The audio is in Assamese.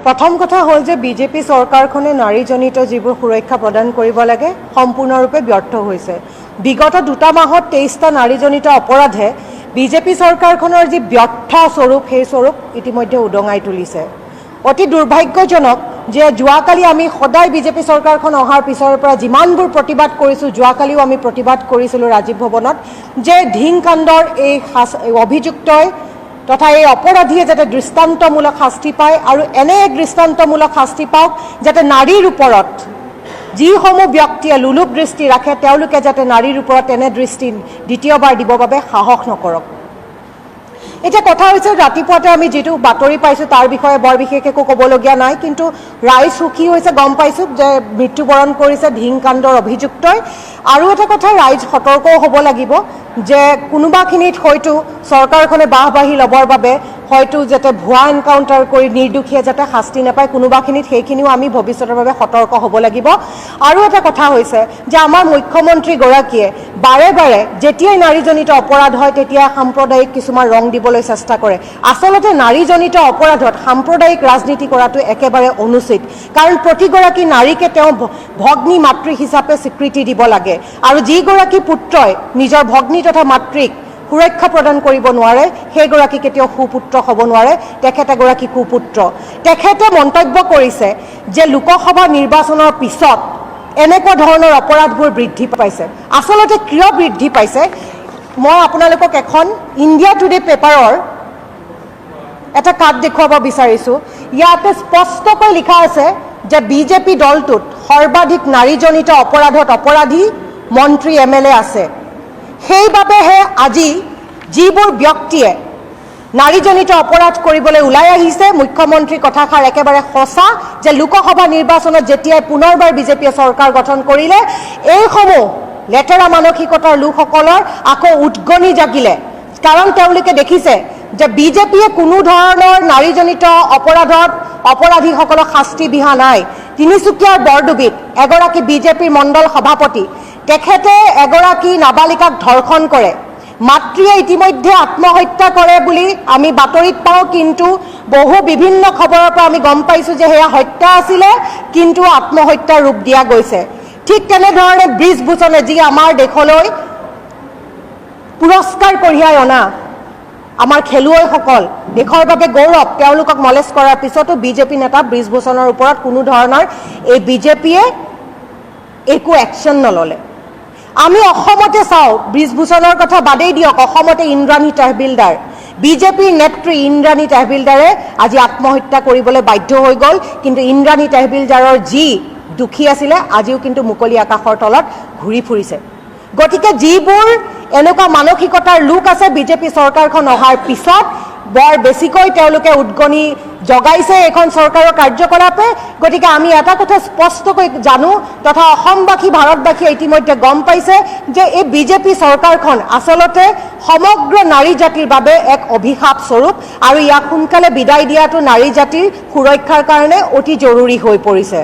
প্ৰথম কথা হ'ল যে বিজেপি চৰকাৰখনে নাৰীজনিত যিবোৰ সুৰক্ষা প্ৰদান কৰিব লাগে সম্পূৰ্ণৰূপে ব্যৰ্থ হৈছে। বিগত 2 মাহত 23টা নাৰীজনিত অপৰাধে বিজেপি চৰকাৰখনৰ যি ব্যৰ্থ স্বৰূপ সেই স্বৰূপ ইতিমধ্যে উদঙাই তুলিছে। অতি দুৰ্ভাগ্যজনক যে যোৱাকালি আমি সদায় বিজেপি চৰকাৰখন অহাৰ পিছৰ পৰা যিমানবোৰ প্ৰতিবাদ কৰিছোঁ, যোৱাকালিও আমি প্ৰতিবাদ কৰিছিলোঁ ৰাজীৱ ভৱনত, যে ধিংকাণ্ডৰ এই অভিযুক্তই তথা এই অপৰাধীয়ে যাতে দৃষ্টান্তমূলক শাস্তি পায় আৰু এনে এক দৃষ্টান্তমূলক শাস্তি পাওক যাতে নাৰীৰ ওপৰত যিসমূহ ব্যক্তিয়ে লোলুপ দৃষ্টি ৰাখে তেওঁলোকে যাতে নাৰীৰ ওপৰত এনে দৃষ্টি দ্বিতীয়বাৰ দিবৰ বাবে সাহস নকৰক। এতিয়া কথা হৈছে ৰাতিপুৱাতে আমি যিটো বাতৰি পাইছোঁ তাৰ বিষয়ে বৰ বিশেষ একো ক'বলগীয়া নাই, কিন্তু ৰাইজ সুখী হৈছে গম পাইছোঁ যে মৃত্যুবৰণ কৰিছে ধিংকাণ্ডৰ অভিযুক্তই। আৰু এটা কথা ৰাইজ সতৰ্কও হ'ব লাগিব যে কোনোবাখিনিত হয়তো চৰকাৰখনে বাহবাহী ল'বৰ বাবে হয়তো যাতে ভুৱা এনকাউণ্টাৰ কৰি নিৰ্দোষীয়ে যাতে শাস্তি নাপায়, কোনোবাখিনিত সেইখিনিও আমি ভৱিষ্যতৰ বাবে সতৰ্ক হ'ব লাগিব। আৰু এটা কথা হৈছে যে আমাৰ মুখ্যমন্ত্ৰীগৰাকীয়ে বাৰে বাৰে যেতিয়াই নাৰীজনিত অপৰাধ হয় তেতিয়া সাম্প্ৰদায়িক কিছুমান ৰং দিবলৈ চেষ্টা কৰে। আচলতে নাৰীজনিত অপৰাধত সাম্প্ৰদায়িক ৰাজনীতি কৰাটো একেবাৰে অনুচিত, কাৰণ প্ৰতিগৰাকী নাৰীকে তেওঁ ভগ্নী মাতৃ হিচাপে স্বীকৃতি দিব লাগে। আৰু যিগৰাকী পুত্ৰই নিজৰ ভগ্নী তথা মাতৃক সুৰক্ষা প্ৰদান কৰিব নোৱাৰে সেইগৰাকী কেতিয়াও সুপুত্ৰ হ'ব নোৱাৰে, তেখেত এগৰাকী কুপুত্ৰ। তেখেতে মন্তব্য কৰিছে যে লোকসভা নিৰ্বাচনৰ পিছত এনেকুৱা ধৰণৰ অপৰাধবোৰ বৃদ্ধি পাইছে। আচলতে কিয় বৃদ্ধি পাইছে, মই আপোনালোকক এখন ইণ্ডিয়া টুডে পেপাৰৰ এটা কাৰ্ড দেখুৱাব বিচাৰিছোঁ। ইয়াতে স্পষ্টকৈ লিখা আছে যে বিজেপি দলটোত সৰ্বাধিক নাৰীজনিত অপৰাধত অপৰাধী মন্ত্ৰী MLA আছে। সেইবাবেহে আজি যিবোৰ ব্যক্তিয়ে নাৰীজনিত অপৰাধ কৰিবলৈ ওলাই আহিছে, মুখ্যমন্ত্ৰীৰ কথাষাৰ একেবাৰে সঁচা যে লোকসভা নিৰ্বাচনত যেতিয়াই পুনৰবাৰ বিজেপিয়ে চৰকাৰ গঠন কৰিলে এইসমূহ লেতেৰা মানসিকতাৰ লোকসকলৰ আকৌ উদগনি জাগিলে। কাৰণ তেওঁলোকে দেখিছে যে বিজেপিয়ে কোনো ধৰণৰ নাৰীজনিত অপৰাধত অপৰাধীসকলক শাস্তি বিহা নাই। তিনিচুকীয়াৰ বৰডুবিত এগৰাকী বিজেপিৰ মণ্ডল সভাপতি, তেখেতে এগৰাকী নাবালিকাক ধৰ্ষণ কৰে, মাতৃয়ে ইতিমধ্যে আত্মহত্যা কৰে বুলি আমি বাতৰিত পাওঁ, কিন্তু বিভিন্ন খবৰৰ পৰা আমি গম পাইছোঁ যে সেয়া হত্যা আছিলে কিন্তু আত্মহত্যাৰ ৰূপ দিয়া গৈছে। ঠিক তেনেধৰণে ব্ৰিজভূষণে যি আমাৰ দেশলৈ পুৰস্কাৰ কঢ়িয়াই অনা আমাৰ খেলুৱৈসকল, দেশৰ বাবে গৌৰৱ, তেওঁলোকক মলেষ্ট কৰাৰ পিছতো বিজেপি নেতা ব্ৰিজভূষণৰ ওপৰত কোনো ধৰণৰ এই বিজেপিয়ে একো একশ্যন নল'লে। আমি অসমতে চাওঁ, ব্ৰিজভূষণৰ কথা বাদেই দিয়ক, অসমতে ইন্দ্ৰাণী তহবিলদাৰ, বিজেপিৰ নেত্ৰী ইন্দ্ৰাণী তহবিলদাৰে আজি আত্মহত্যা কৰিবলৈ বাধ্য হৈ গ'ল। কিন্তু ইন্দ্ৰাণী তহবিলদাৰৰ যি দুখী আছিলে আজিও কিন্তু মুকলি আকাশৰ তলত ঘূৰি ফুৰিছে। গতিকে যিবোৰ এনেকুৱা মানসিকতাৰ লোক আছে বিজেপি চৰকাৰখন অহাৰ পিছত বৰ বেছিকৈ তেওঁলোকে উদগনি জগাইছে এইখন চৰকাৰৰ কাৰ্যকলাপে। গতিকে আমি এটা কথা স্পষ্টকৈ জানো তথা অসমবাসী ভাৰতবাসীয়ে ইতিমধ্যে গম পাইছে যে এই বিজেপি চৰকাৰখন আচলতে সমগ্ৰ নাৰী জাতিৰ বাবে এক অভিশাপ স্বৰূপ, আৰু ইয়াক সোনকালে বিদায় দিয়াটো নাৰী জাতিৰ সুৰক্ষাৰ কাৰণে অতি জৰুৰী হৈ পৰিছে।